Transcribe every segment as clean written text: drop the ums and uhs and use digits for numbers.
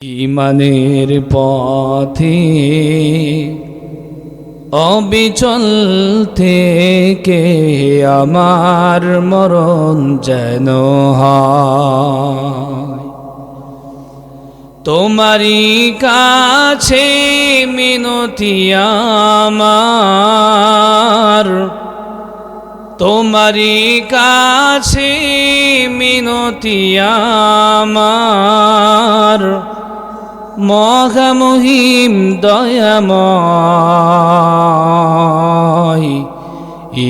ঈমানের পথে অবিচল থেকে আমার মরণ যেন হয়। তোমারই কাছে মিনতি আমার, তোমারই কাছে মিনতি আমার, মহামহিম দয়াময়।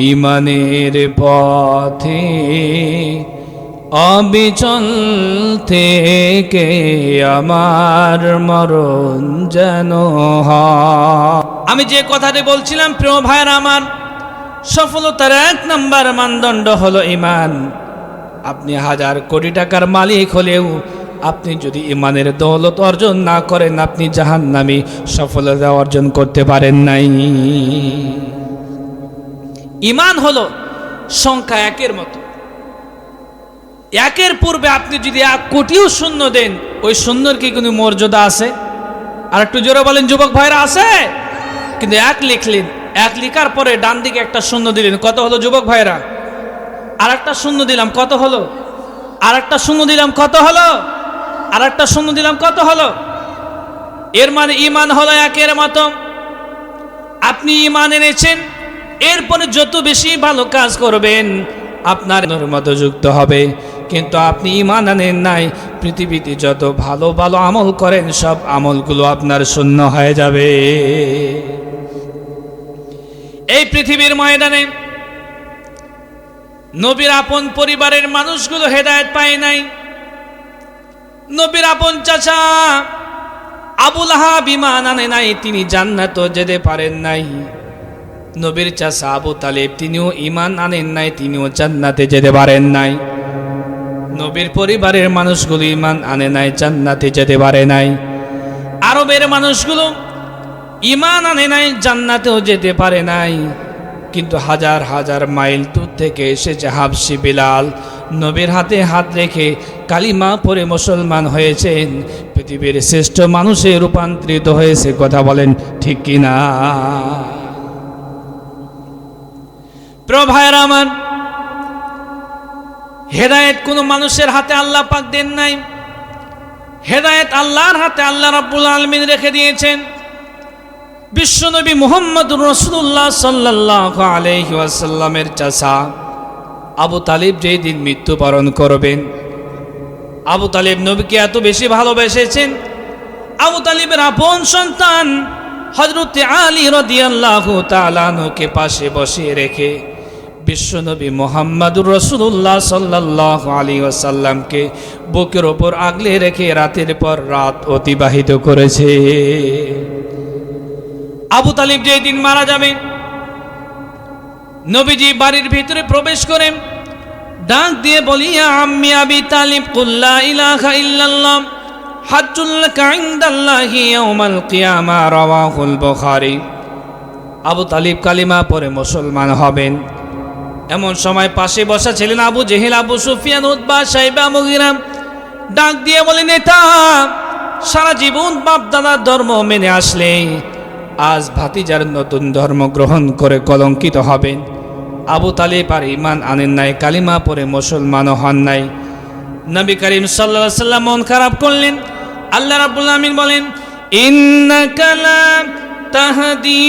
ঈমানের পথে অবিচল থেকে আমার মরণ যেন হয়। আমি যে কথাটি বলছিলাম প্রিয় ভাইরা আমার, সফলতার 1 নম্বর মানদণ্ড হলো ঈমান। আপনি হাজার কোটি টাকার মালিক হলেও আপনি যদি ঈমানের দৌলত অর্জন না করেন, আপনি জাহান্নামী সফলতা অর্জন করতে পারেন নাই। ঈমান হলো সংখ্যা 1-এর মতো। 1-এর পূর্বে আপনি যদি 1 কোটিও শূন্য দেন, ওই শূন্যর কি কোনো মর্যাদা আছে? আর একটু জোরে বলেন যুবক ভাইরা, আছে? কিন্তু 1 লিখলেন, 1 লিখার পরে ডান দিকে একটা শূন্য দিলেন, কত হলো যুবক ভাইরা? আর একটা শূন্য দিলাম, কত হলো? আর একটা শূন্য দিলাম, কত হলো? আর একটা শূন্য দিলাম, কত হলো? এর মানে ঈমান হলো 1-এর মতো। আপনি ঈমান এনেছেন, এরপরে যত বেশি ভালো কাজ করবেন আপনার মতো যুক্ত হবে। কিন্তু আপনি ঈমান আনেন নাই, পৃথিবীতে যত ভালো ভালো আমল করেন সব আমলগুলো আপনার শূন্য হয়ে যাবে। এই পৃথিবীর ময়দানে নবীর আপন পরিবারের মানুষগুলো হেদায়েত পায় নাই। নবীর আপন চাচা আবু লাহাব ঈমান আনে নাই, তিনি জান্নাতও যেতে পারেন নাই। নবীর চাচা আবু তালেব তিনিও ঈমান আনেন নাই, তিনিও জান্নাতে যেতে পারেন নাই। নবীর পরিবারের মানুষগুলো ঈমান আনে নাই, জান্নাতে যেতে পারে নাই। আরবের মানুষগুলো ঈমান আনে নাই, জান্নাতেও যেতে পারে নাই। কিন্তু হাজার হাজার মাইল দূর থেকে এসেছে হাবশী বিলাল, নবীর হাতে হাত রেখে কালিমা পড়ে মুসলমান হয়েছেন, পৃথিবীর শ্রেষ্ঠ মানুষে রূপান্তরিত হয়েছে। কথা বলেন ঠিক কিনা? প্রিয় ভাইরা আমার, হেদায়েত কোনো মানুষের হাতে আল্লাহ পাক দেন নাই, হেদায়েত আল্লাহর হাতে আল্লাহ রাব্বুল আলামিন রেখে দিয়েছেন। বিশ্বনবী মুহাম্মদুর রাসূলুল্লাহ সাল্লাল্লাহু আলাইহি ওয়াসাল্লামের চাচা আবু তালিব যেই দিন মৃত্যুবরণ করবেন, আবু তালিব নবীকে এত বেশি ভালোবেসেছেন, আবু তালিবের আপন সন্তান হযরত আলী রাদিয়াল্লাহু তাআলা আনহুকে পাশে বসিয়ে রেখে বিশ্বনবী মুহাম্মদুর রাসূলুল্লাহ সাল্লাল্লাহু আলাইহি ওয়াসাল্লামকে বুকের ওপর আগলে রেখে রাতের পর রাত অতিবাহিত করেছে। আবু তালিব যেই দিন মারা যাবেন, নবীজি বাড়ির ভিতরে প্রবেশ করেন, ডাক দিয়ে বলি, ইয়া আম্মি আবি তালিব কুল লা ইলাহা ইল্লাল্লাহ হাজ্জুল লাকা ইনদাল্লাহি ইয়াউমাল কিয়ামা, রাওয়াহুল বুখারী। আবু তালিব কালিমা পড়ে মুসলমান হবেন। এমন সময় পাশে বসা ছিলেন আবু জেহেল, আবু সুফিয়ান, উতবা, শাইবা, মুগীরা। ডাক দিয়ে বলে, নেতা, সারা জীবন বাপ দাদার ধর্ম মেনে আসলে আজ ভাতিজার নতুন ধর্ম গ্রহণ করে কলঙ্কিত হবেন। আবু তালিব আর ঈমান আনেন নাই, কালিমা পড়ে মুসলমানও হন নাই। নবী করিম সাল্লাল্লাহু আলাইহি ওয়াসাল্লাম মন খারাপ করলেন। আল্লাহ রাব্বুল আলামিন বলেন, ইন্নাকা লা তাহদি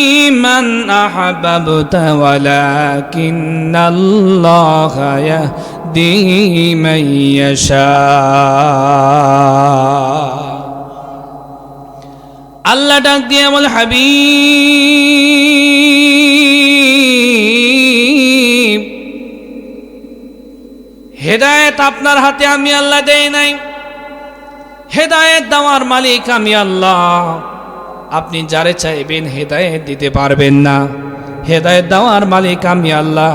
মান আহাব্বাতা ওয়ালাকিন্নাল্লাহা ইয়াহদি মান ইয়াশা। আল্লাহ ডাক দিয়ে বলে, হাবিব, হেদায়েত আপনার হাতে আমি আল্লাহ দেই নাই, হেদায়েত দেওয়ার মালিক আমি আল্লাহ। আপনি যারে চাইবেন হেদায়েত দিতে পারবেন না, হেদায়েত দেওয়ার মালিক আমি আল্লাহ।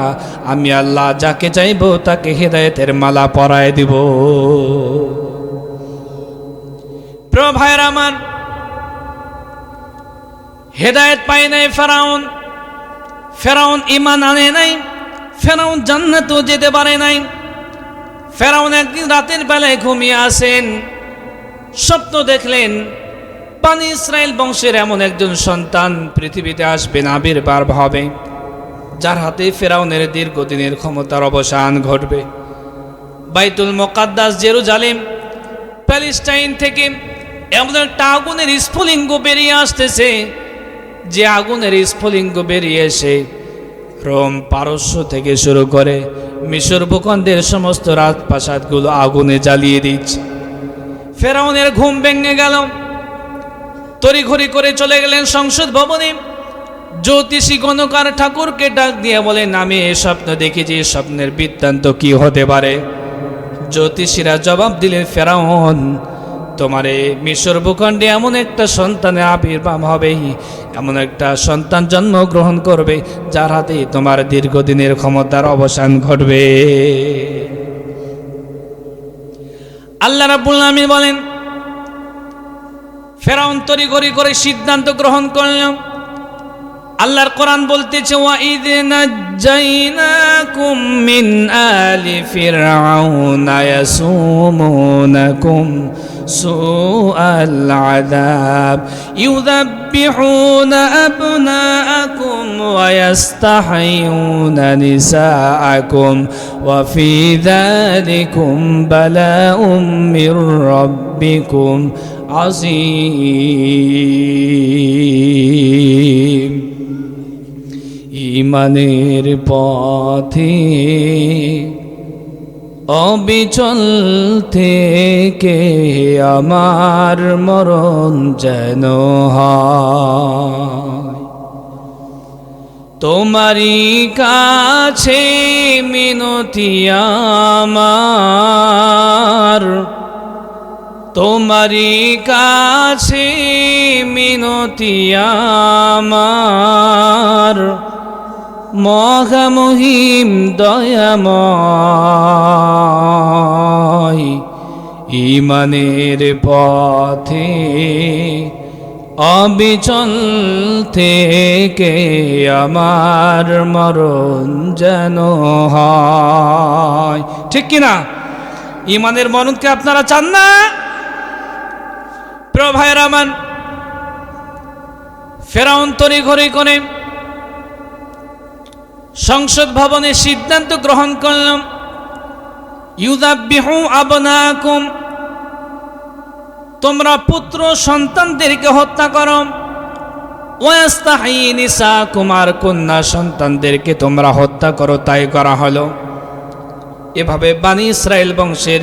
আমি আল্লাহ যাকে চাইব তাকে হেদায়েতের মালা পরায় দিব। প্রিয় ভাইরা আমার, হেদায়েত পায় নাই ফেরাউন। ফেরাউন ঈমান আনে নাই, ফেরাউন জান্নাতেও যেতে পারে নাই। ফেরাউন একদিন রাতের বেলায় ঘুমিয়ে আসেন, স্বপ্ন দেখলেন বনী ইসরাইল বংশের এমন একজন সন্তান পৃথিবীতে আসবেন, আবির্ভাব হবে, যার হাতে ফেরাউনের দীর্ঘদিনের ক্ষমতার অবসান ঘটবে। বাইতুল মুকাদ্দাস জেরুজালেম প্যালেস্টাইন থেকে এমন একটা আগুনের স্ফুলিঙ্গ বেরিয়ে আসতেছে, যে আগুনের স্ফুলিঙ্গ বেরিয়ে এসে রোম পারস্য থেকে শুরু করে মিশর ভূখণ্ডের সমস্ত রাজপ্রাসাদগুলো আগুনে জ্বালিয়ে দিচ্ছে। ফেরাউনের ঘুম ভেঙে গেল, তড়িঘড়ি করে চলে গেলেন সংসদ ভবনে। জ্যোতিষী গণকার ঠাকুরকে ডাক দিয়ে বলেন, আমি এই স্বপ্ন দেখেছি, এই স্বপ্নের বৃত্তান্ত কি হতে পারে? জ্যোতিষীরা জবাব দিলেন, ফেরাউন, তোমার এই মিশর ভূখণ্ডে এমন একটা সন্তানের আবির্ভাব হবে, এমন একটা সন্তান জন্মগ্রহণ করবে, যার হাতে তোমার দীর্ঘদিনের ক্ষমতার অবসান ঘটবে। আল্লাহ রাব্বুল আলামিন বলেন, ফেরাউন তড়িঘড়ি করে সিদ্ধান্ত গ্রহণ করল। আল্লাহর কোরআন বলতেছে, ওয়াইদ নাজ্জাইনাকুম মিন আলি ফিরআউনা ইয়াসুমুনাকুম সুআল আযাব ইউযাব্বিহুনা আবনাআকুম ওয়া ইস্তাহয়ুনা নিসাআকুম ওয়া ফি যালিকুম বালাউম মির রাব্বিকুম আযীম। ঈমানের পথে অবিচল থেকে আমার মরণ যেন হয়, তোমারই কাছে মিনতি আমার, তোমারই কাছে মিনতি আমার, মহামহিম দয়াময়। ঈমানের পথে অবিচল থেকে আমার মরণ যেন হয়। ঠিক কিনা? ঈমানের মরণকে আপনারা চান না? প্রিয় ভাইরা আমার, ফেরাউন তড়িঘড়ি করে সংসদ ভবনে সিদ্ধান্ত গ্রহণ করলাম, ইউযাব্বিহু আবনাকুম, তোমরা পুত্র সন্তানদেরকে হত্যা করো, ওয়া ইস্তাহয়ী নিসাকুম, আর কন্যা সন্তানদেরকে তোমরা হত্যা করো। তাই করা হলো। এভাবে বনী ইসরাইল বংশের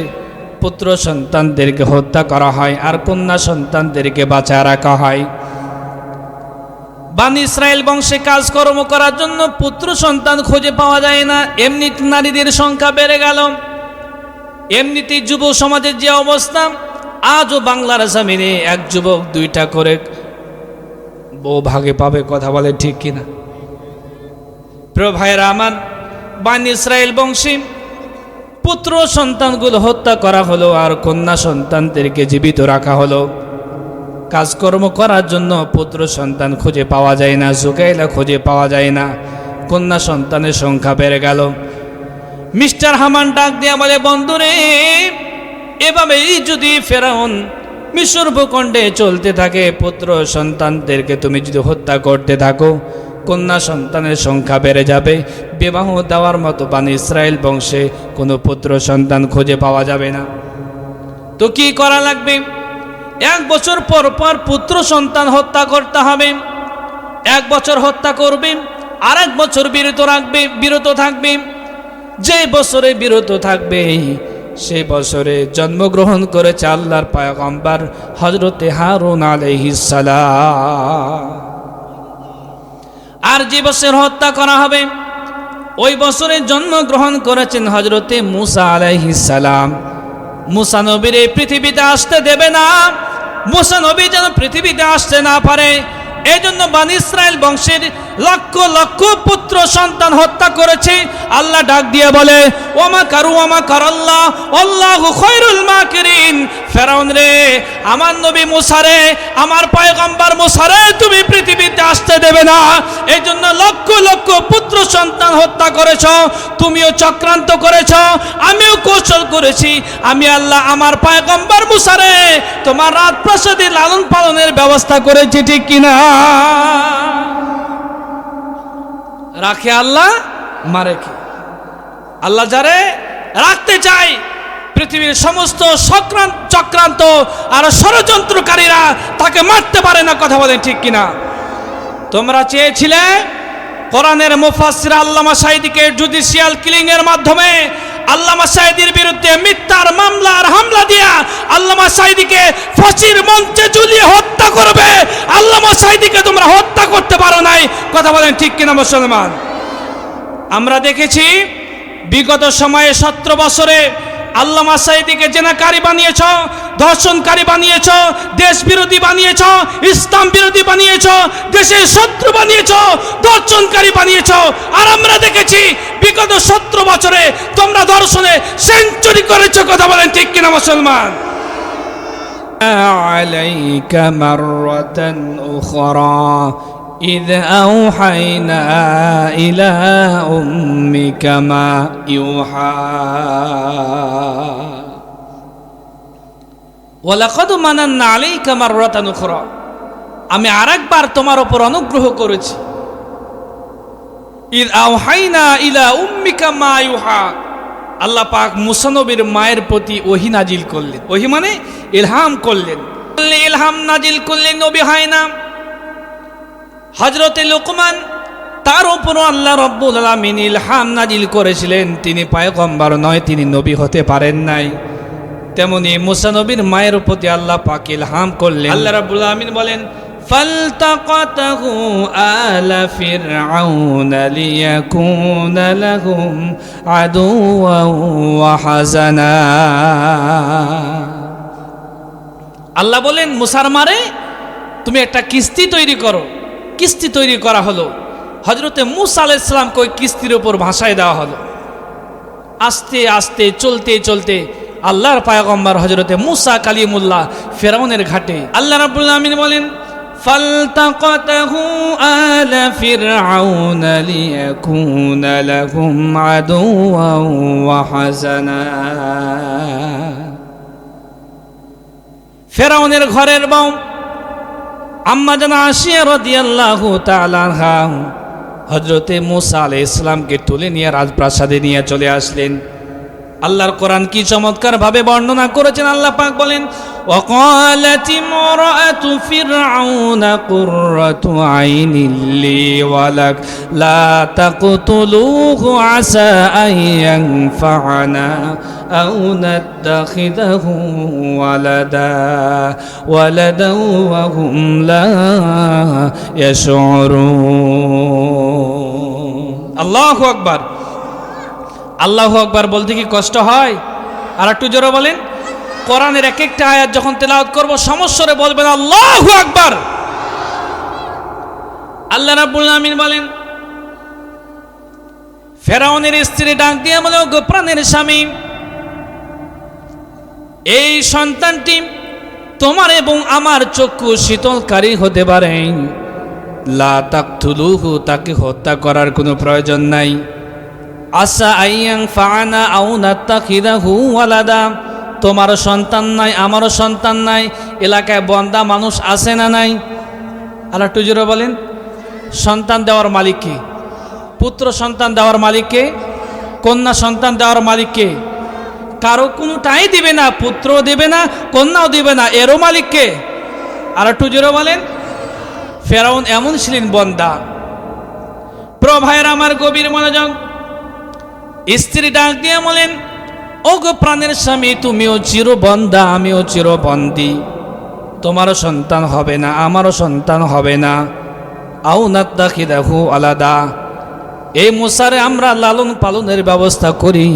পুত্র সন্তানদেরকে হত্যা করা হয়, আর কন্যা সন্তানদেরকে বাঁচায় রাখা হয়। বনী ইসরাইল বংশে কাজকর্ম করার জন্য পুত্র সন্তান খুঁজে পাওয়া যায় না। এমনি নারীদের সংখ্যা বেড়ে গেল। এমনিতেই যুব সমাজের যে অবস্থা, আজও বাংলার জমিনে এক যুবক দুইটা করে বউ ভাগে পাবে। কথা বলে ঠিক কিনা? প্রিয় ভাইরা আমার, বনী ইসরাইল বংশে পুত্র সন্তানগুলো হত্যা করা হলো, আর কন্যা সন্তানদেরকে জীবিত রাখা হলো। কাজকর্ম করার জন্য পুত্র সন্তান খুঁজে পাওয়া যায় না, জুকাইলা খুঁজে পাওয়া যায় না। কন্যা সন্তানের সংখ্যা বেড়ে গেল। মিস্টার হামান ডাক দিয়া বলে, বন্ধুরে, এভাবেই যদি ফেরাউন মিশর ভূখণ্ডে চলতে থাকে, পুত্র সন্তানদেরকে তুমি যদি হত্যা করতে থাকো, কন্যা সন্তানের সংখ্যা বেড়ে যাবে। বিবাহ দেওয়ার মতো বনী ইসরাইল বংশে কোনো পুত্র সন্তান খুঁজে পাওয়া যাবে না। তো কি করা লাগবে? 1 বছর পর পর পুত্র সন্তান হত্যা করতে হবে। 1 বছর হত্যা করবে, আর 1 বছর বিরত থাকবে। যে বছরে বিরত থাকবে, সেই বছরে জন্মগ্রহণ করেছে আল্লাহর পয়গম্বর হযরতে হারুন আলাইহিস সালাম। আর যে বছর হত্যা করা হবে, ওই বছরে জন্মগ্রহণ করেছেন হযরতে মুসা আলাইহিস সালাম। মুসা নবীর এই পৃথিবীতে আসতে দেবে না, মুসা নবী যেন পৃথিবীতে আসতে না পারে, এই জন্য বনী ইসরাইল বংশের লক্ষ লক্ষ পুত্র সন্তান হত্যা করেছে। আল্লাহ ডাক দিয়ে বলে, ওমা কারু ওমা কারাল্লাহ আল্লাহু খায়রুল মাকিরিন। ফেরাউন রে, আমার নবী মুসা রে, আমার পয়গম্বর মুসা রে তুমি পৃথিবীতে আসতে দেবে না। এই জন্য লক্ষ লক্ষ পুত্র সন্তান হত্যা করেছ, তুমিও চক্রান্ত করেছ, আমিও কৌশল করেছি। আমি আল্লাহ আমার পয়গম্বর মুসা রে তোমার রাজপ্রাসাদে লালন পালনের ব্যবস্থা করেছি, ঠিক কিনা? রাখে আল্লাহ, মারে কে? আল্লাহ যারে রাখতে চাই, পৃথিবীর সমস্ত চক্রান্ত আর ষড়যন্ত্রকারীরা তাকে মারতে পারে না। কথা বলেন ঠিক কিনা? তোমরা চেয়েছিলে কোরআনের মুফাসসির আল্লামা সাঈদীকে জুডিশিয়াল কিলিং এর মাধ্যমে আল্লামা সাঈদীর বিরুদ্ধে মিথ্যার মামলার হামলা দিয়া আল্লামা সাঈদীকে ফাঁসির মঞ্চে ঝুলিয়ে হত্যা করবে। আল্লামা সাঈদীকে তোমরা হত্যা করতে পারো নাই। কথা বলেন ঠিক কিনা মুসলমান? আমরা দেখেছি বিগত সময়ে 17 বছরে আল্লামা সাঈদীকে জেনাকারী বানিয়েছ, ধর্ষণকারী বানিয়েছ, দেশ বিরোধী বানিয়েছ, ইসলাম বিরোধী বানিয়েছ, দেশের শত্রু বানিয়েছ, ধর্ষণকারী বানিয়েছ। আর আমরা দেখেছি বিগত 17 বছরে তোমরা ধর্ষণে সেঞ্চুরি করেছ। কথা বলেন ঠিক কিনা মুসলমান? আলাইকা মাররাতান উখরা إذ أوحينا إلى أمك ما يوحى ولقد مننا عليك مرة أخرى আমি আরেকবার তোমার উপর অনুগ্রহ করেছি। إذ أوحينا إلى أمك ما يوحى আল্লাহ পাক মুসা নবীর মায়ের প্রতি ওহী নাজিল করলেন। ওহী মানে ইলহাম করলেন। ইলহাম নাজিল করলেন, নবী হয় না। হযরতে লুকমান তার উপর আল্লাহ রাব্বুল আলামিন ইলহাম নাজিল করেছিলেন। তিনি পয়গম্বর নয়, তিনি নবী হতে পারেন নাই। তেমনি মুসা নবীর মায়ের প্রতি আল্লাহ পাক ইলহাম করলেন। আল্লাহ রাব্বুল আলামিন বলেন, ফালতাকাতাহু আলা ফিরআউন লিয়াকুনা লাহুম আদুওয়ান ওয়া হাযানা। আল্লাহ বলেন, মুসার মারে তুমি একটা কিস্তি তৈরি করো। কিস্তি তৈরি করা হলো। হযরতে মূসা আলাইহিস সালামকে ওই কিস্তির উপর ভাসায় দেওয়া হলো। আস্তে আস্তে চলতে চলতে আল্লাহর পয়গম্বর হযরতে মূসা কালিমুল্লাহ ফিরআউনের ঘাটে। আল্লাহ রাব্বুল আমিন বলেন, ফালতাকাতাহু আলা ফিরআউন লিয়াকুনা লাহুম আদুওয়ান ওয়া হাযানা। ফিরআউনের ঘরের বউ আম্মা জান আসিয়া রাদিয়াল্লাহু তাআলা আনহা হযরতে মূসা আলাইহিস সালামকে তুলে নিয়ে রাজপ্রাসাদে নিয়ে চলে আসলেন। আল্লাহর কোরআন কি চমৎকার ভাবে বর্ণনা করেছেন। আল্লাহ পাক বলেন, ওয়াকালাত ইমরাতু ফিরআউন কুররাতু আইনিন লি ওয়ালাক লা তাকতুলুহু আসা আন ইয়ানফা'না আও নাত্তাখিযাহু ওয়ালাদান ওয়া হুম লা ইয়াশউরুন। আল্লাহু আকবার। আল্লাহু আকবার বলতে কি কষ্ট হয়? আর একটু জোরে বলেন। কোরআনের এক একটা আয়াত যখন তেলাওয়াত করব সমস্বরে বলবেন আল্লাহু আকবার। আল্লাহ রাব্বুল আমিন বলেন, ফেরাউনের স্ত্রী ডাক দিয়ে বলে, ওগো প্রাণের স্বামী, এই সন্তানটি তোমার এবং আমার চক্ষু শীতলকারী হতে পারে। লা তাকতুলুহু, তাকে হত্যা করার কোনো প্রয়োজন নাই। আসা আইয়াং ফানা আও নাত্তাখিদাহু ওয়ালাদা, তোমার সন্তান নাই, আমারও সন্তান নাই। এলাকায় বন্দা মানুষ আছে না নাই? আর একটু জোরে বলেন। সন্তান দেওয়ার মালিক কে? পুত্র সন্তান দেওয়ার মালিক কে? কন্যা সন্তান দেওয়ার মালিক কে? কারো কোনোটাই দিবে না, পুত্রও দিবে না, কন্যাও দিবে না, এরও মালিক কে? আর একটু জোরে বলেন। ফেরাউন এমন ছিলেন বন্দা। প্রভায়ের আমার গভীর মনোযোগ। স্ত্রী ডাক দিয়ে বলেন, ওগো প্রাণের স্বামী, তুমিও চিরবন্দা, আমিও চিরবন্দী। তোমারও সন্তান হবে না, আমারও সন্তান হবে না। আও নাত্তাখিদাহু আলাদা, এই মুসারে আমরা লালন পালনের ব্যবস্থা করি,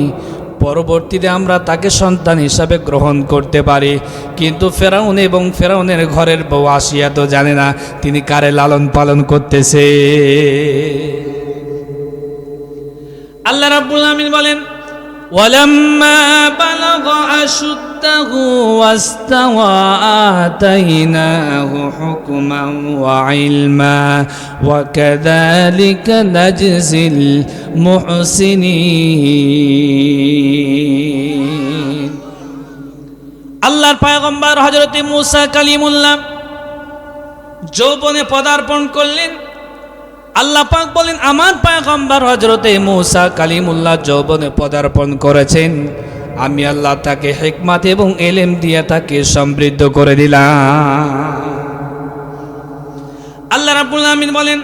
পরবর্তীতে আমরা তাকে সন্তান হিসাবে গ্রহণ করতে পারি। কিন্তু ফেরাউন এবং ফেরাউনের ঘরের বউ আসিয়া তো জানে না তিনি কারে লালন পালন করতেছে। আল্লাহ রাব্বুল আমিন বলেন, ولما بلغ أشده واستوى آتيناه حكما وعلما وكذلك نجزي المحسنين আল্লাহর পয়গম্বর হযরত মূসা কালিমুল্লাহ যৌবনে পদার্পণ করলেন। আল্লাহ পাক বলেন আমার পয়গম্বর হযরতে মূসা কালিমুল্লাহ যৌবনে পদার্পণ করেছেন, আমি আল্লাহ তাকে হিকমত এবং ইলম দিয়ে তাকে সমৃদ্ধ করে দিলাম। আল্লাহ রাব্বুল আমিন বলেন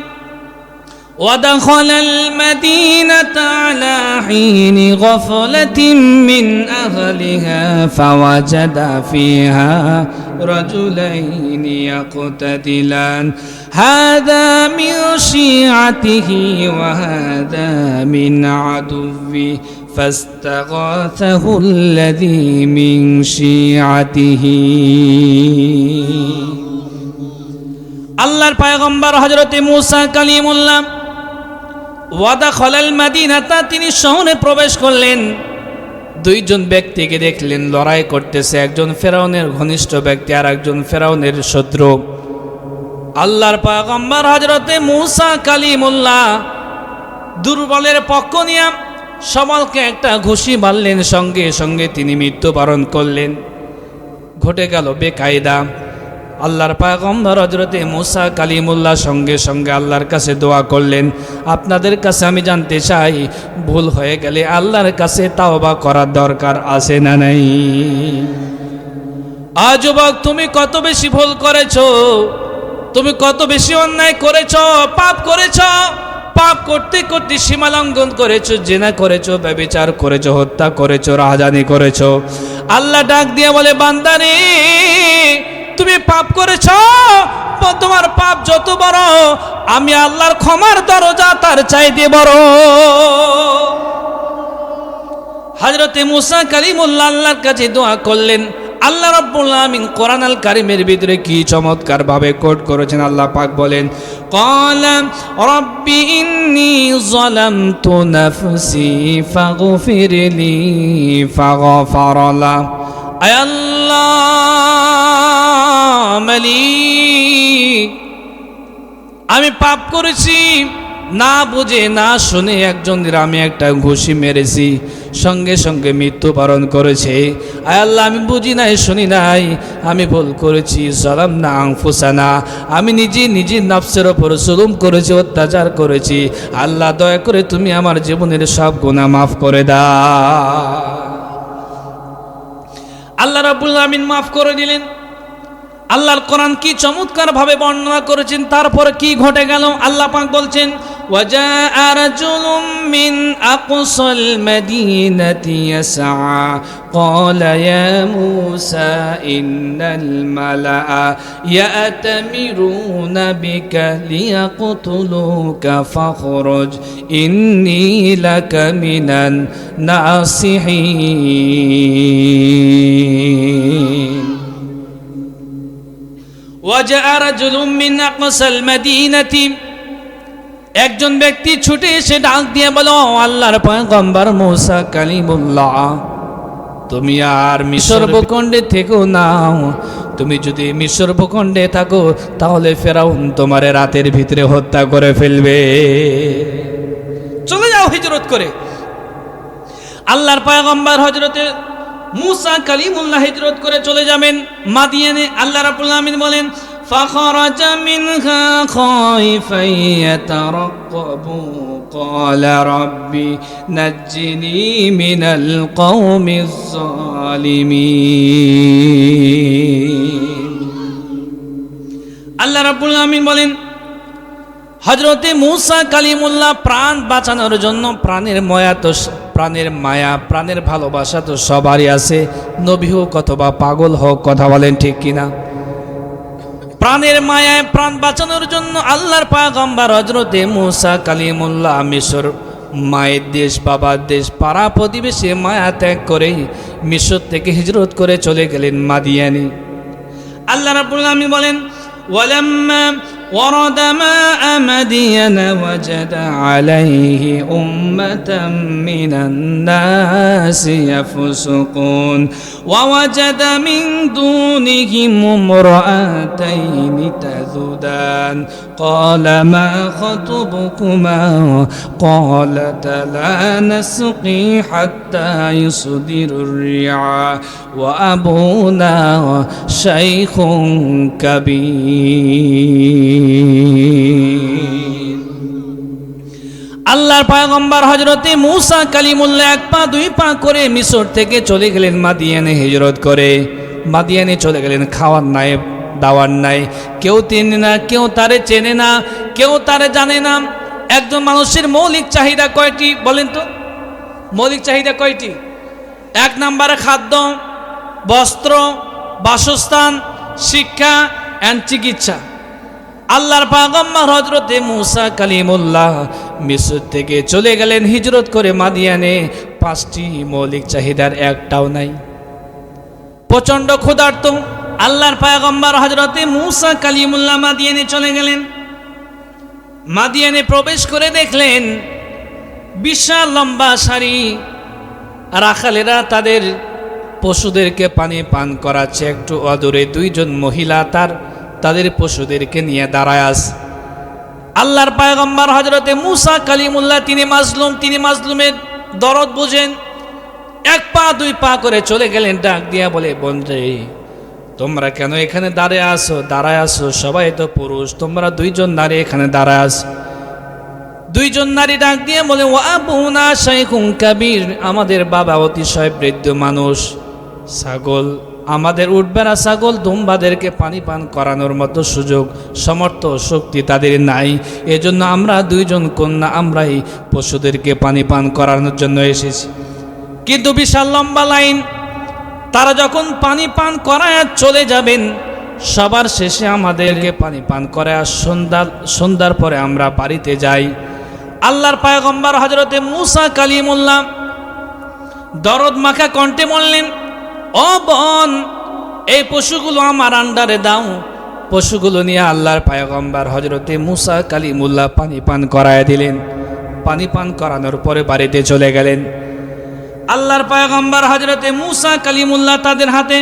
ودخل المدينة على حين غفلة من أهلها فوجد فيها رجلين يقتتلان هذا من شيعته وهذا من عدوه فاستغاثه الذي من شيعته আল্লাহর পয়গম্বর হযরতে মূসা কালিমুল্লাহ ওয়াদাখালাল মাদিনাতা তিনি শহরে প্রবেশ করলেন। দুইজন ব্যক্তিকে দেখলেন লড়াই করতেছে, একজন ফেরাউনের ঘনিষ্ঠ ব্যক্তি আর একজন ফেরাউনের শত্রু। আল্লাহর পয়গম্বর হযরতে মূসা কালিমুল্লাহ দুর্বলের পক্ষ নিয়ে সবলকে একটা ঘুষি মারলেন, সঙ্গে সঙ্গে তিনি মৃত্যুবরণ করলেন। ঘটে গেল বেকায়দা। আল্লাহর পয়গম্বর হযরতে মূসা কালিমুল্লাহ সঙ্গে সঙ্গে আল্লাহর কাছে দোয়া করলেন, আপনাদের কাছে আমি জানতে চাই ভুল হয়ে গেলে আল্লাহর কাছে তাওবা করার দরকার আছে না নাই? যুবক তুমি কত বেশি ভুল করেছো, তুমি কত বেশি অন্যায় করেছো, পাপ করেছো, পাপ করতে করতে সীমা লঙ্ঘন করেছো, জিনা করেছো, ব্যভিচার করেছো, হত্যা করেছো, রাহাজানি করেছো। আল্লাহ ডাক দিয়ে বলে বান্দারে তুমি পাপ করেছ, তোমার পাপ যত বড় আমি আল্লাহর ক্ষমার দরজা তার চাইতে বড়। হযরতে মূসা কালিমুল্লাহ আল্লাহর কাছে দোয়া করলেন। আল্লাহ রাব্বুল আমিন কোরআন আল কারীমের ভিতরে কি চমৎকার ভাবে কোট করেছেন। আল্লাহ পাক বলেন ক্বালা রাব্বি ইন্নী যালামতু নাফসি ফাগফিরলি ফাগফারা লা। আয় আল্লাহ মালিক আমি পাপ করেছি, না বুঝে না শুনে একজনের আমি একটা ঘুষি মেরেছি, সঙ্গে সঙ্গে মৃত্যুবরণ করেছে। আয় আল্লাহ আমি বুঝি নাই শুনি নাই, আমি ভুল করেছি। যালামনা আনফুসানা আমি নিজের নফসের ওপর জুলুম করেছি, অত্যাচার করেছি। আল্লাহ দয়া করে তুমি আমার জীবনের সব গুনাহ মাফ করে দাও। আল্লাহ রাব্বুল আমিন মাফ করে দিলেন। আল্লাহর কোরআন কি চমৎকার ভাবে বর্ণনা করেছেন। তারপর কি ঘটে গেল আল্লাহ পাক বলছেন ওয়াজাআ রাজুলুম মিন আকসাল মাদিনাতি ইয়াসআ ক্বালা ইয়া মূসা ইন্নাল মালাআ ইয়াতামিরুনা বিকা লিয়াকতুলুকা ফাখরুজ ইন্নী লাকা মিনান নাসিহিন। ওয়াজাআ রাজুলুম মিন আকসাল মাদিনাতি একজন ব্যক্তি ছুটে এসে ডাক দিয়ে বলো আল্লাহর পয়গম্বর মূসা কালিমুল্লাহ তুমি আর মিশর ভূখণ্ডে থেকো না। তুমি যদি মিশর ভূখণ্ডে থাকো তাহলে ফেরাউন তোমারে রাতের ভিতরে হত্যা করে ফেলবে। চলে যাও হিজরত করে। আল্লাহর পয়গম্বর হযরতে মূসা কালিমুল্লাহ হিজরত করে চলে যাবেন মাদিয়ানে। আল্লাহ রাব্বুল আমিন বলেন فخرج منها خائفا يترقب قال ربي نجني من القوم الظالمين। আল্লাহ রাব্বুল আমিন বলেন হযরতে মূসা কালিমুল্লাহ প্রাণ বাঁচানোর জন্য প্রাণের মায়া প্রাণের ভালোবাসা তো সবারই আছে, নবী হোক অথবা পাগল হোক, কথা বলেন ঠিক কিনা? প্রাণের মায়ায় প্রাণ বাঁচানোর জন্য আল্লাহর পয়গম্বর হযরতে মূসা কালিমুল্লাহ মিশর মায়ের দেশ, বাবার দেশ, পাড়া প্রতিবেশী মায়া ত্যাগ করে মিশর থেকে হিজরত করে চলে গেলেন মাদিয়ানে। আল্লাহ রাব্বুল আমিন বলেন ওয়ালাম্মা ورد ماء مدين وجد عليه أمة من الناس يفسقون ووجد من دونهم امرأتين تذودان قال ما خطبكما قالتا لا نسقي حتى يصدر الرعاء وأبونا شيخ كبير আল্লাহর পয়গম্বর হযরতে মূসা কালিমুল্লাহ এক পা দুই পা করে মিশর থেকে চলে গেলেন মাদিয়ানে হিজরত করে। মাদিয়ানে চলে গেলেন, খাওয়ার নাই দাওয়ার নাই, কেউ চেনে না, কেউ তারে চেনে না, কেউ তারে জানে না। একজন মানুষের মৌলিক চাহিদা কয়টি বলেন তো? মৌলিক চাহিদা কয়টি? এক নম্বরে খাদ্য, বস্ত্র, বাসস্থান, শিক্ষা এন্ড চিকিৎসা। আল্লাহর পয়গম্বর হযরতে মূসা কালিমুল্লাহ মিশর থেকে চলে গেলেন হিজরত করে মাদিয়ানে, পাঁচটি মৌলিক চাহিদার একটাও নাই। প্রচন্ড ক্ষুধার্ত আল্লাহর পয়গম্বর হযরতে মূসা কালিমুল্লাহ মাদিয়ানে চলে গেলেন। মাদিয়ানে প্রবেশ করে দেখলেন বিশাল লম্বা সারি, রাখালেরা তাদের পশুদেরকে পানি পান করাচ্ছে। একটু অদূরে দুইজন মহিলা তাদের পশুদেরকে নিয়ে দাঁড়ায় আছে। আল্লাহর পয়গম্বর হযরতে মূসা কালিমুল্লাহ তিনি মাজলুমের দরদ বুঝেন, এক পা দুই পা করে চলে গেলেন, ডাক দিয়া বলে, বন্ধু তোমরা কেন এখানে দাঁড়ায় আসো? সবাই তো পুরুষ, তোমরা দুইজন নারী এখানে দাঁড়ায় আসো। দুইজন নারী ডাক দিয়ে বলে, ও আবুনা শাইখুন কাবীর, আমাদের বাবা অতিশয় বৃদ্ধ মানুষ, ছাগল আমাদের উটবেড়া ছাগল দুম্বাদেরকে পানি পান করানোর মতো সুযোগ সমর্থ শক্তি তাদের নাই। এজন্য আমরা দুইজন কন্যা আমরাই পশুদেরকে পানি পান করানোর জন্য এসেছি। কিন্তু বিশাল লম্বা লাইন, তারা যখন পানি পান করায় চলে যাবেন, সবার শেষে আমাদেরকে পানি পান করায় সন্ধ্যার পরে আমরা বাড়িতে যাই। আল্লাহর পয়গম্বর হযরতে মূসা কালিমুল্লাহ দরদ মাখা কণ্ঠে বললেন, ও বোন, এই পশুগুলো আমার আন্ডারে দাও। পশুগুলো নিয়ে আল্লাহর পয়গম্বর হযরতে মূসা কালিমুল্লাহ পানি পান করায় দিলেন। পানি পান করানোর পরে বাড়িতে চলে গেলেন। আল্লাহর পয়গম্বর হযরতে মূসা কালিমুল্লাহ তাদের হাতে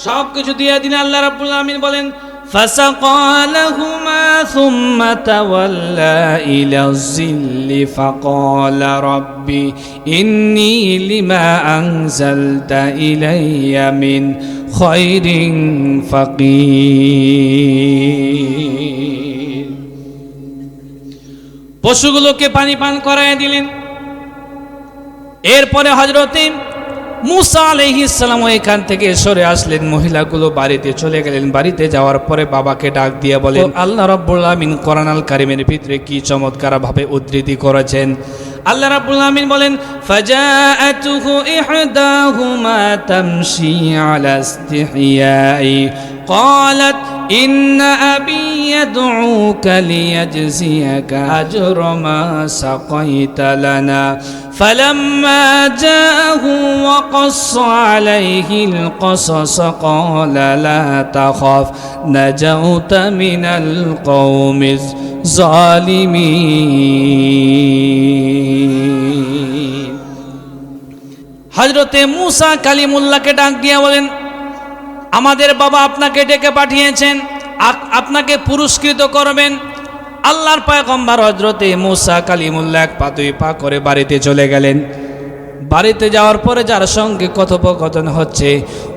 সব কিছু দিয়ে দিলেন। আল্লাহ রাব্বুল আমিন বলেন, فسقى لهما ثم تولى إلى الظل فقال رب إني لما أنزلت إلي من خير فقير। পশুগুলোকে পানি পান করায় দিলেন। এরপরে হযরতে মূসা আলাইহিস সালাম এখান থেকে সরে আসলেন। মহিলাগুলো বাড়িতে চলে গেলেন। বাড়িতে যাওয়ার পরে বাবাকে ডাক দিয়ে বলেন, আল্লাহ রাব্বুল আমিন কোরআন আল কারীমের ভিতরে কি চমৎকার ভাবে উদ্ধৃতি করেছেন। আল্লাহ রাব্বুল আমিন বলেন, ফাজাআতুহু ইহদাহুমা তামশি আলা ইস্তিহয়াই قالت إن أبي يدعوك ليجزيك أجر ما سقيت لنا فلما جاءه وقص عليه القصص قال لا تخف نجوت من القوم الظالمين। হযরতে মূসা কালিমুল্লাহকে ডাক দিয়া বলেন, আমাদের বাবা আপনাকে ডেকে পাঠিয়েছেন, আপনাকে পুরস্কৃত করবেন। আল্লাহর পয়গম্বর হযরতে মূসা কালিমুল্লাহ এক পা দুই পা করে বাড়িতে চলে গেলেন। বাড়িতে যাওয়ার পরে যার সঙ্গে কথোপকথন হচ্ছে,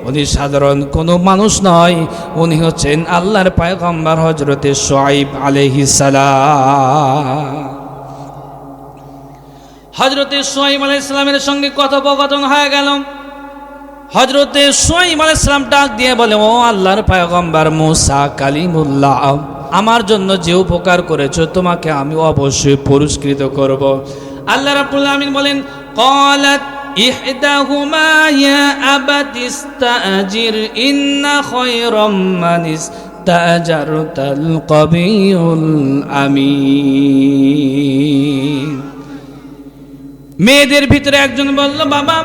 উনি সাধারণ কোনো মানুষ নয়, উনি হচ্ছেন আল্লাহর পয়গম্বর হযরতে শুআইব আলাইহিস সালাম। হযরতে শুআইব আলাইহিস সালামের সঙ্গে কথোপকথন হয়ে গেল। হযরতে শুআইব আলাইহিস সালাম ডাক দিয়ে বলে, ও আল্লাহর পয়গম্বর মূসা কালিমুল্লাহ, আমার জন্য যে উপকার করেছো তোমাকে আমি অবশ্যই পুরস্কৃত করব। আল্লাহ রাব্বুল আমিন বলেন, ক্বালাত ইহদাহুমা ইয়া আবাতি ইস্তাজির ইন্না খায়রাম মান ইস্তাজারতাল কবিয়ুল আমিন। মেয়েদের ভিতরে একজন বলল, বাবা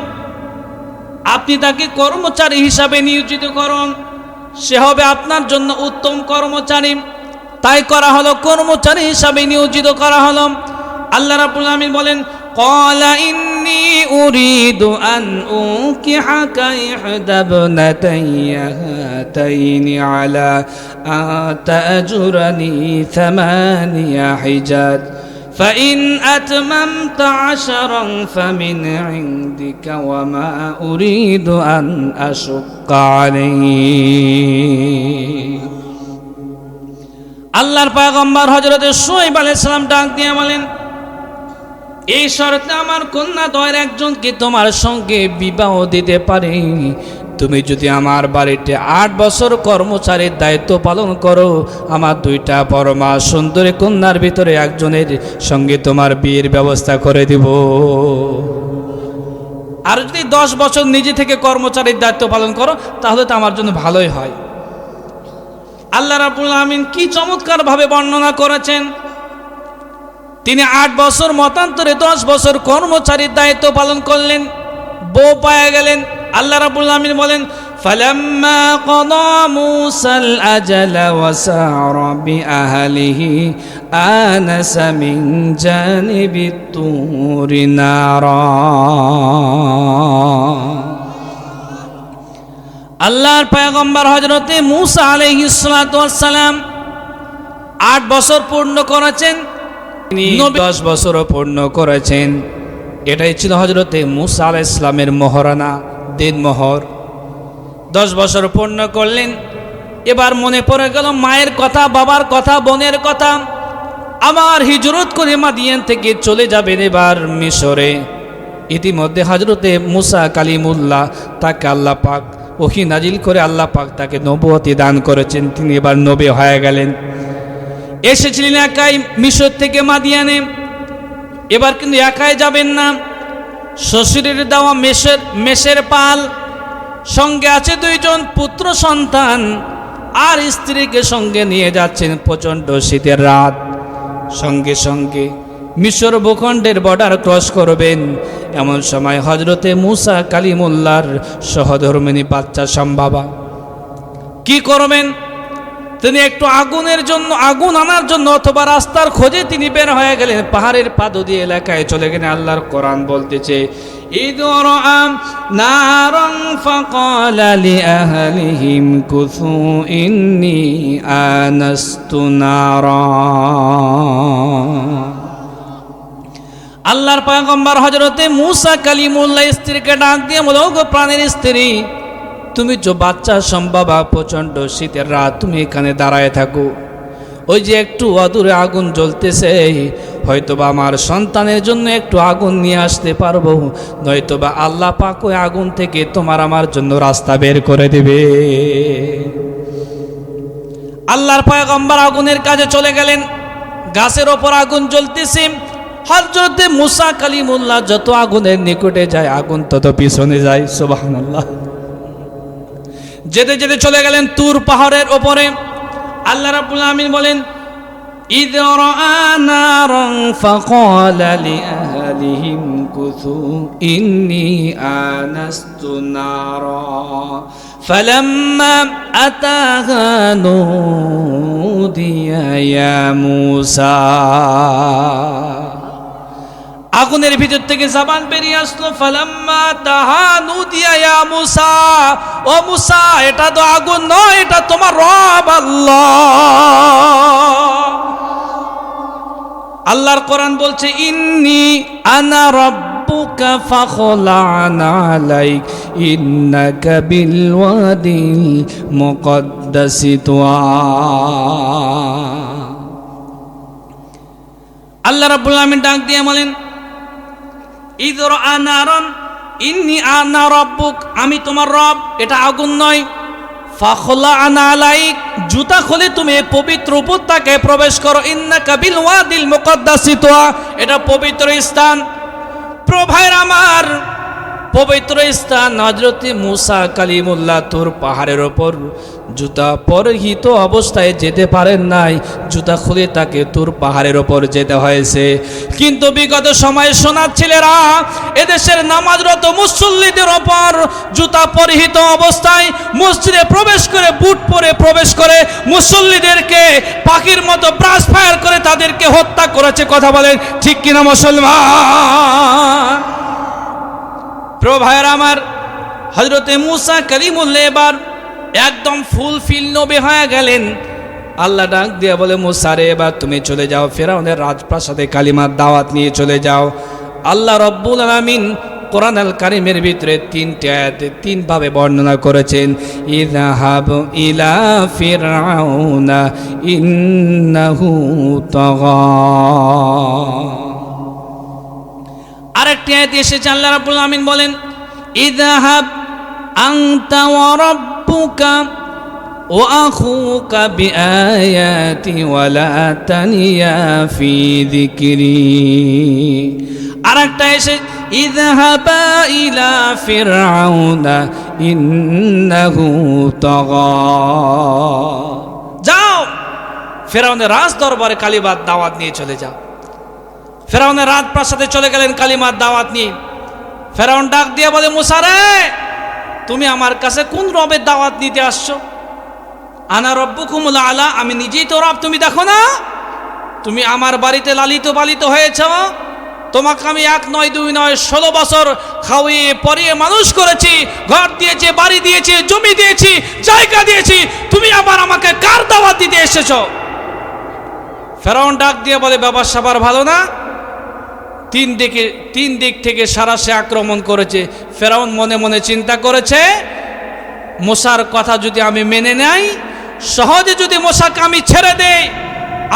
আপনি তাকে কর্মচারী হিসাবে নিয়োজিত করুন, সে হবে আপনার জন্য উত্তম কর্মচারী। তাই করা হলো, কর্মচারী হিসাবে নিয়োজিত করা হলো। আল্লাহ রাব্বুল আলামিন বলেন, ক্বালা ইন্নী উরিদু আন উনকিহাকা ইহদা ইবনাতাইয়া হাতাইনি আলা আতাজুরানি থামানিয়া হিজাজ فإن أتممت عشرا فمن عندك وما أريد أن أشق عليك। আল্লাহর পয়গম্বর হযরত শুআয়ব আলাইহিস সালাম ডাক দিয়ে বলেন, এই শর্তে আমার কন্যা দয়ের একজনকে তোমার সঙ্গে বিবাহ দিতে পারি, তুমি যদি আমার বাড়িতে 8 বছর কর্মচারীর দায়িত্ব পালন করো, আমার 2টা পরমা সুন্দরী কন্যার ভিতরে একজনের সঙ্গে তোমার বিয়ের ব্যবস্থা করে দিব। আর যদি 10 বছর নিজে থেকে কর্মচারীর দায়িত্ব পালন করো তাহলে তো আমার জন্য ভালোই হয়। আল্লাহ রাব্বুল আমিন কি চমৎকার ভাবে বর্ণনা করেছেন। তিনি 8 বছর মতান্তরে 10 বছর কর্মচারীর দায়িত্ব পালন করলেন, বউ পাওয়া গেলেন। আল্লাহ রাব্বুল আমিন বলেন, ফালাম্মা ক্বাদা মূসাল আজালা ওয়া সারা বিআহলিহি আনাসা মিন জানিবিত তুরি নারা। আল্লাহর পয়গম্বর হযরতে মূসা আলাইহিস সালাতু ওয়াস সালাম 8 বছর পূর্ণ করেছেন, তিনি 10 বছরও পূর্ণ করেছেন। এটাই ছিল হযরতে মূসা আলাইহিস সালামের মহারানা দিনমোহর। 10 বছর পূর্ণ করলেন। এবার মনে পড়ে গেল মায়ের কথা, বাবার কথা, বোনের কথা। আবার হিজরত করে মাদিয়ান থেকে চলে যাবেন এবার মিশরে। ইতিমধ্যে হযরতে মূসা কালিমুল্লাহ, তাকে আল্লাহ পাক ওহী নাজিল করে আল্লাহ পাক তাকে নবুয়তি দান করেছেন, তিনি এবার নবী হয়ে গেলেন। এসেছিলেন একাই মিশর থেকে মাদিয়ানে। এবার কিন্তু একাই যাবেন না, শ্বশুরের দেওয়া মেষের পাল, সঙ্গে আছে 2 জন পুত্র সন্তান, আর স্ত্রীকে সঙ্গে নিয়ে যাচ্ছেন। প্রচণ্ড শীতের রাত, সঙ্গে সঙ্গে মিশর ভূখণ্ডের বর্ডার ক্রস করবেন। এমন সময় হযরতে মূসা কালিমুল্লাহর সহধর্মিণী বাচ্চা সম্ভাবা কি করবেন? তিনি একটু আগুনের জন্য, আগুন আনার জন্য অথবা রাস্তার খোঁজে তিনি বের হয়ে গেলেন। পাহাড়ের পাদুদি এলাকায় চলে গেলেন। আল্লাহর কোরআন বলতেছে, ইদরাআ নারান ফাকালা লিআহলিহিম কুসু ইন্নী আনাস্তু নারা। আল্লাহর পয়গম্বর হযরতে মূসা কালিমুল্লাহ স্ত্রীকে ডাক দিয়ে বলল, ওগো প্রাণের স্ত্রী, তুমি যে বাচ্চা সম্ভাবা, প্রচণ্ড শীতের রাত, তুমি এখানে দাঁড়ায় থাকো। ওই যে একটু অদূরে আগুন জ্বলতেছে, হয়তোবা আমার সন্তানের জন্য একটু আগুন নিয়ে আসতে পারবো, নয়তোবা আল্লাহ পাক ওই আগুন থেকে তোমার আমার জন্য রাস্তা বের করে দেবে। আল্লাহর পয়গম্বর আগুনের কাজে চলে গেলেন। গাছের ওপর আগুন জ্বলতেছে। হযরতে মূসা কালিমুল্লাহ যত আগুনের নিকটে যায়, আগুন তত পিছনে যায়। সুবহানাল্লাহ। যেতে যেতে চলে গেলেন তুর পাহাড়ের ওপরে। আল্লাহ রাব্বুল আমিন বলেন, ইয রাআ নারান ফাকালা লিআহলিহিম কুসু ইন্নী আনাস্তু নারা ফালাম্মা আতাহা নুদিয়া ইয়া মূসা। আগুনের ভিতর থেকে জবান বেরিয়ে আসলো, ফালাম্মা তাহা নুদিয়া ইয়া মূসা, ও মূসা, এটা তো আগুন নয়, এটা তোমার রব আল্লাহ। আল্লাহর কোরআন বলছে, ইন্নী আনা রাব্বুকা ফাখলা'ন আলাইক ইন্নাকা বিল ওয়াদিল মুকদ্দাসি তুয়া। আল্লাহ রাব্বুল আমিন ডাক দিয়ে বলেন, ইযরা আনারান ইন্নী আনা রাব্বুক, আমি তোমার রব, এটা আগুন নয়। ফাখলা'ন আলাইক, জুতা খুলে তুমি পবিত্র উপত্যকায় প্রবেশ করো। ইন্নাকা বিল ওয়াদিল মুকদ্দাসি তুয়া, এটা পবিত্র স্থান। প্রভায়ের আমার, পবিত্র স্থান হযরত মুসা কালিমুল্লাহ তুর পাহাড়ের ওপর জুতা পরিহিত অবস্থায় যেতে পারেন নাই, জুতা খুলে তাকে তুর পাহাড়ের ওপর যেতে হয়েছে। কিন্তু বিগত সময়ে সোনার ছেলেরা এদেশের নামাজরত মুসল্লিদের ওপর জুতা পরিহিত অবস্থায় মসজিদে প্রবেশ করে, বুট পরে প্রবেশ করে মুসল্লিদেরকে পাখির মতো ব্রাশ ফায়ার করে তাদেরকে হত্যা করেছে। কথা বলেন ঠিক কিনা মুসলমান? প্রিয় ভাইয়েরা আমার, হযরতে মুসা কালিমুল্লাহ এবার একদম ফুলফিল নবী হয়ে গেলেন। আল্লাহ ডাক দিয়ে বলে, মুসা রে, এবার তুমি চলে যাও ফেরাউনের রাজপ্রাসাদে কালিমার দাওয়াত নিয়ে চলে যাও। আল্লাহ রব্বুল আলামিন কোরআন আল কারীমের ভিতরে 3টি আয়াতে 3 ভাবে বর্ণনা করেছেন। ইযহাব ইলা ফিরআউনা ইন্নাহু তাগা। আরেকটি আয়াতে এসেছে আল্লাহ রাব্বুল আলামিন বলেন, ইযহাব আনতা ওয়া রাব্বুকা ওয়া আখুকা বিআয়াতি ওয়া লা তানিয়া ফি যিকরি। আরেকটা এসে ইযহাবা ইলা ফিরআউনা ইন্নাহু তাগা। যাও ফেরাউনের রাজ দরবারে কালিমার দাওয়াত নিয়ে চলে যাও। ফেরাউনের রাজপ্রাসাদে চলে গেলেন কালিমার দাওয়াত নিয়ে। ফেরাউন ডাক দিয়ে বলে, মুসা রে, তুমি আমার কাছে কোন রবের দাওয়াত নিতে আসছো? আনা রব্বুকুমুল আলা, আমি নিজেই তো রব, তুমি দেখো না? তুমি আমার বাড়িতে লালিত পালিত হয়েছ, তোমাকে আমি 1 নয় 2 নয় 16 বছর খাওয়িয়ে পরিয়ে মানুষ করেছি, ঘর দিয়েছি, বাড়ি দিয়েছি, জমি দিয়েছি, জায়গা দিয়েছি, তুমি আবার আমাকে কার দাওয়াত দিতে এসেছো? ফেরাউন ডাক দিয়ে বলে, ব্যাপার স্যাপার ভালো না। 3 দিক থেকে সারা সে আক্রমণ করেছে। ফেরাউন মনে মনে চিন্তা করেছে, মুসার কথা যদি আমি মেনে নেই, সহজে যদি মুসাকে আমি ছেড়ে দেই,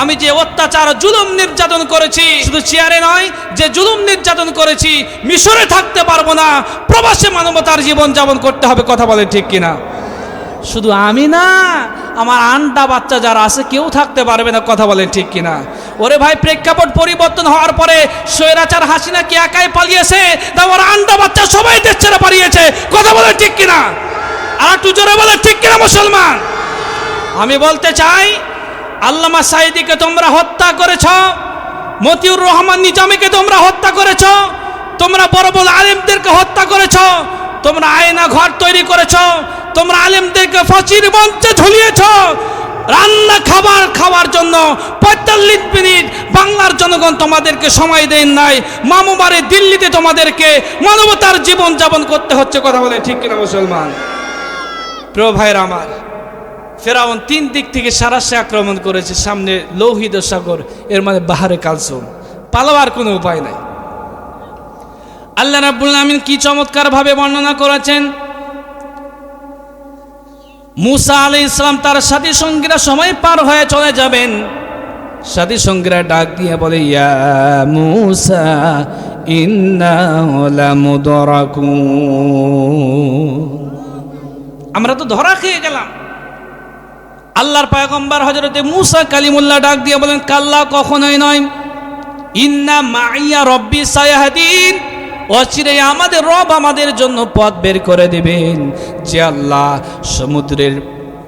আমি যে অত্যাচার জুলুম নির্যাতন করেছি, শুধু চেয়ারে নয়, যে জুলুম নির্যাতন করেছি, মিশরে থাকতে পারবো না, প্রবাসে মানবতার জীবন যাপন করতে হবে। কথা বলে ঠিক কিনা? শুধু আমি না, আমার আন্ডা বাচ্চা যারা আছে কেউ থাকতে পারবে না। কথা বলেন ঠিক কিনা? ওরে ভাই, প্রেক্ষাপট পরিবর্তন হওয়ার পরে স্বৈরাচার হাসিনা কি একাই পালিয়েছে? আমার আন্ডা বাচ্চা সবাই দেশ ছেড়ে পালিয়েছে। কথা বলেন ঠিক কিনা? আর একটু জোরে বলেন ঠিক কিনা মুসলমান? আমি বলতে চাই, আল্লামা সাঈদীকে তোমরা হত্যা করেছ, মতিউর রহমান নিজামীকে তোমরা হত্যা করেছ, তোমরা বড় বড় আলেমদেরকে হত্যা করেছ, তোমরা আয়না ঘর তৈরি করেছ, তোমরা আলেমদেরকে ফাঁসির মঞ্চে ঝুলিয়েছ। রান্না খাবার খাওয়ার জন্য 45 মিনিট বাংলার জনগণ তোমাদেরকে সময় দেন নাই। মামুবাড়ি দিল্লিতে তোমাদেরকে মানবতার জীবন যাপন করতে হচ্ছে। কথা বলে ঠিক কিনা মুসলমান? প্রিয় ভাইরা আমার, ফেরাউন 3 দিক থেকে সারাশে আক্রমণ করেছে। সামনে লৌহিত সাগর, এর মানে বাহারে কালসুম, পালাবার কোনো উপায় নাই। আল্লাহ রাব্বুল আমিন কি চমৎকার ভাবে বর্ণনা করেছেন। মুসা আলাইহিস সালাম তার সাথী সঙ্গীরা সময় পার হয়ে চলে যাবেন। সাথী সঙ্গীরা ডাক দিয়ে বলে, ইয়া মুসা ইন্না লামুদরাকুন, আমরা তো ধরা খেয়ে গেলাম। আল্লাহর পয়গম্বর হযরতে মুসা কালিমুল্লাহ ডাক দিয়ে বলেন, কাল্লা, কখনোই নয়। ইন্না মাইয়া রব্বি সায়াহদিন, অচিরেই আমাদের রব আমাদের জন্য পথ বের করে দিবেন। যে আল্লাহ সমুদ্রের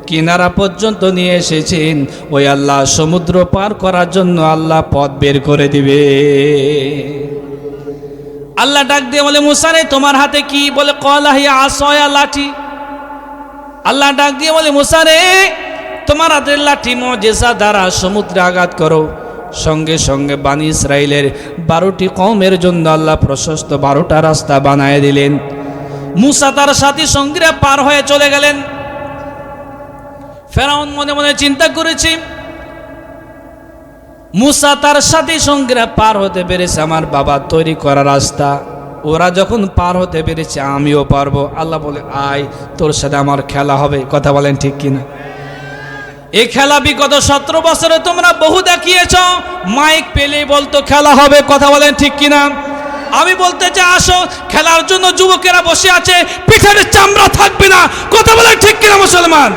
কিনারা পর্যন্ত নিয়ে এসেছেন, ওই আল্লাহ সমুদ্র পার করার জন্য আল্লাহ পথ বের করে দিবে। আল্লাহ ডাক দিয়ে বলে, মুসা রে, তোমার হাতে কি? বলে, ক্বালা হিয়া আসায়া, লাঠি। আল্লাহ ডাক দিয়ে বলে, মুসা রে, তোমার হাতের লাঠি মুজিজা দ্বারা সমুদ্রে আঘাত করো। সঙ্গে সঙ্গে বানি ইসরাইলের 12টি কওমের জন্য আল্লাহ প্রশস্ত 12টা রাস্তা বানায় দিলেন। মুসা তার সাথী সঙ্গীরা পার হয়ে চলে গেলেন। ফেরাউন মনে মনে চিন্তা করেছে, মুসা তার সাথী সঙ্গীরা পার হতে পেরেছে আমার বাবা তৈরি করা রাস্তা, ওরা যখন পার হতে পেরেছে আমিও পারবো। আল্লাহ বলে, আয়, তোর সাথে আমার খেলা হবে। কথা বলেন ঠিক কিনা? এই খেলা বিগত 17 বছরে তোমরা বহু দেখিয়েছ। মাইক পেলেই বলতো খেলা হবে। কথা বলেন ঠিক কিনা? আমি বলতে চাই, আসো, খেলার জন্য যুবকেরা বসে আছে, পিঠের চামড়া থাকবে না। কথা বলেন ঠিক কিনা মুসলমান?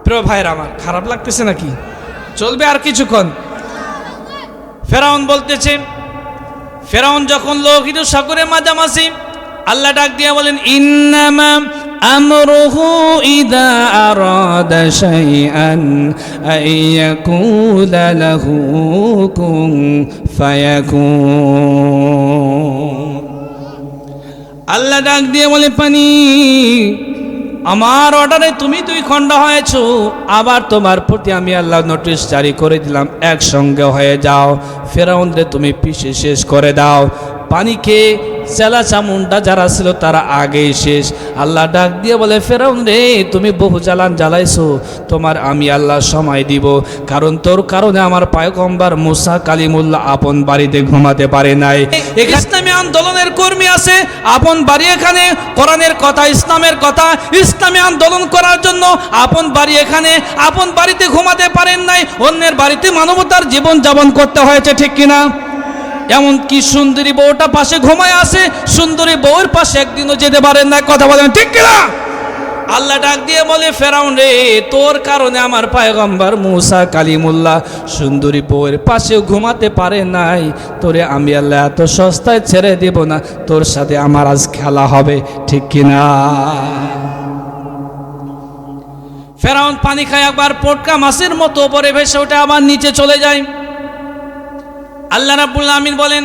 প্রিয় ভাইরা আমার, খারাপ লাগতেছে নাকি? চলবে আর কিছুক্ষণ। ফেরাউন বলতেছে, ফেরাউন যখন লোহিত সাগরের মাঝামাঝি আল্লাহ ডাক দিয়ে বলেন ইন্নামা আমরুহু ইযা আরাদা শাইআন আইয়াকুলা লাহু কুন ফায়াকুন। আল্লাহ ডাক দিয়ে বলে পানি, আমার অর্ডারে তুমি 2 খণ্ড হয়েছো, আবার তোমার প্রতি আমি আল্লাহ নোটিশ জারি করে দিলাম একসঙ্গে হয়ে যাও, ফেরাউন রে তুমি পিষে শেষ করে দাও। পানিকে চেলা চামুন্ডা যারা ছিল তারা আগেই শেষ। আল্লাহ ডাক দিয়ে বলে ফেরাউন রে তুমি বহু জ্বালান জ্বালাইছো, তোমার আমি আল্লাহ সময় দিব, কারণ তোর কারণে আমার পয়গম্বর মুসা কালিমুল্লাহ আপন বাড়িতে ঘুমাতে পারে নাই। ইসলামী আন্দোলনের কর্মী আছে আপন বাড়ি এখানে, কোরআনের কথা ইসলামের কথা ইসলামী আন্দোলন করার জন্য আপন বাড়ি এখানে, আপন বাড়িতে ঘুমাতে পারেন নাই, অন্যের বাড়িতে মানবতার জীবন যাপন করতে হয়েছে, ঠিক কিনা? এমনকি সুন্দরী বউটা পাশে ঘুমায় আছে, সুন্দরী বউয়ের পাশে একদিনও যেতে পারেন না, কথা বলেন ঠিক কিনা? আল্লাহ ডাক দিয়ে বলে ফেরাউন রে তোর কারণে আমার পয়গম্বর মুসা কালিমুল্লাহ সুন্দরী বউয়ের পাশেও ঘুমাতে পারে নাই, তোরে আমি আল্লাহ এত সস্তায় ছেড়ে দেব না, তোর সাথে আমার আজ খেলা হবে, ঠিক কিনা? ফেরাউন পানি খায়, একবার পটকা মাছের মতো উপরে ভেসে ওঠে, আবার নিচে চলে যায়। আল্লাহ রাব্বুল আমিন বলেন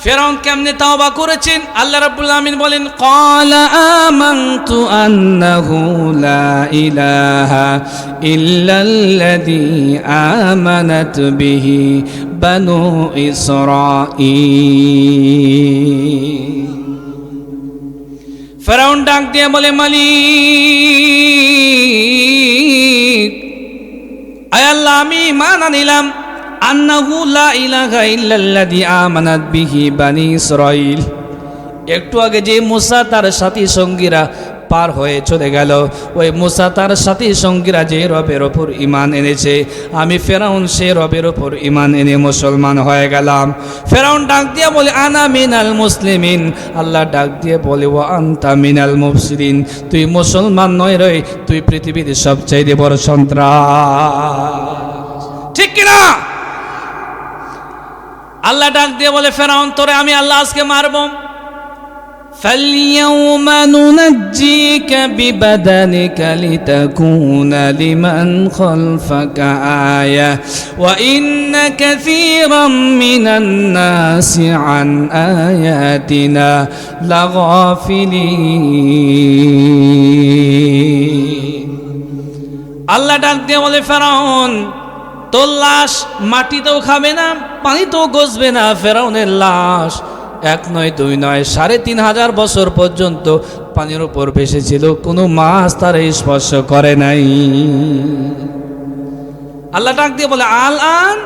ফেরাউন কেমনে তাওবা করেছেন? আল্লাহ রাব্বুল আমিন বলেন ক্বালা আমানতু আন্নাহু লা ইলাহা ইল্লাল্লাযী আমানাত বিহি বানু ইসরাঈল। ফেরাউন ডাক দিয়ে বলে মালিক আয় আল্লাহ আমি ঈমান আনিলাম আন্নাহু লা ইলাহা ইল্লাল্লাযী আমানাত বিহি বানি ইসরাঈল। একটু আগে যে মুসা তার সাথী সঙ্গীরা পার হয়ে চলে গেল, ওই মুসা তার সাথী সঙ্গীরা যে রবের ওপর ঈমান এনেছে, আমি ফেরাউন সে রবের ওপর ঈমান এনে মুসলমান হয়ে গেলাম। ফেরাউন ডাক দিয়ে বলে আনা মিনাল মুসলিমিন। আল্লাহ ডাক দিয়ে বলে ওয়া আনতা মিনাল মুফসিদিন। তুই মুসলমান নয় রে, তুই পৃথিবীর সবচেয়ে বড় সন্ত্রাস, ঠিক কিনা? আল্লাহ ডাক দিয়ে বলে ফেরাউন তোরে আমি আল্লাহ আজকে মারব। فَالْيَوْمَ نُنَجِّيكَ بِبَدَنِكَ لِتَكُونَ لِمَنْ خَلْفَكَ آيَةً وَإِنَّ كَثِيرًا مِنَ النَّاسِ عَنْ آيَاتِنَا لَغَافِلِينَ। আল্লাহ ডাক দিয়ে বলে ফেরাউন তোর লাশ মাটিতেও খাবে না, পানিতেও গছবে না। ফেরাউনের লাশ 1 নয় 2 নয় 3500 বছর পর্যন্ত পানির উপর ভেসেছিল, কোনো মাছ তার স্পর্শ করে নাই। আল্লাহ ডাক দিয়ে বলে আল আন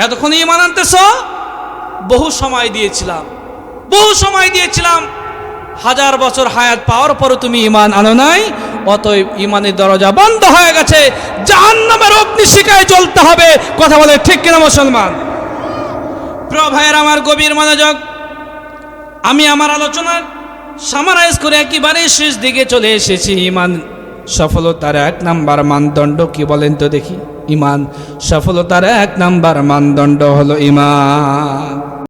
এতক্ষণ ঈমান আনতেছ? বহু সময় দিয়েছিলাম, বহু সময় দিয়েছিলাম, 1000 বছর হায়াত পাওয়ার পরও তুমি ঈমান আনো নাই, অতএব ঈমানের দরজা বন্ধ হয়ে গেছে, জাহান্নামের অগ্নিশিখায় জ্বলতে হবে। কথা বলে ঠিক কিনা মুসলমান? প্রিয় ভাইয়ের আমার গভীর মনোযোগ, আমি আমার আলোচনা সামারাইজ করে একেবারে শেষ দিকে চলে এসেছি। ঈমান সফলতার 1 নাম্বার মানদণ্ড কি বলেন তো দেখি? ঈমান সফলতার 1 নাম্বার মানদণ্ড হলো ঈমান।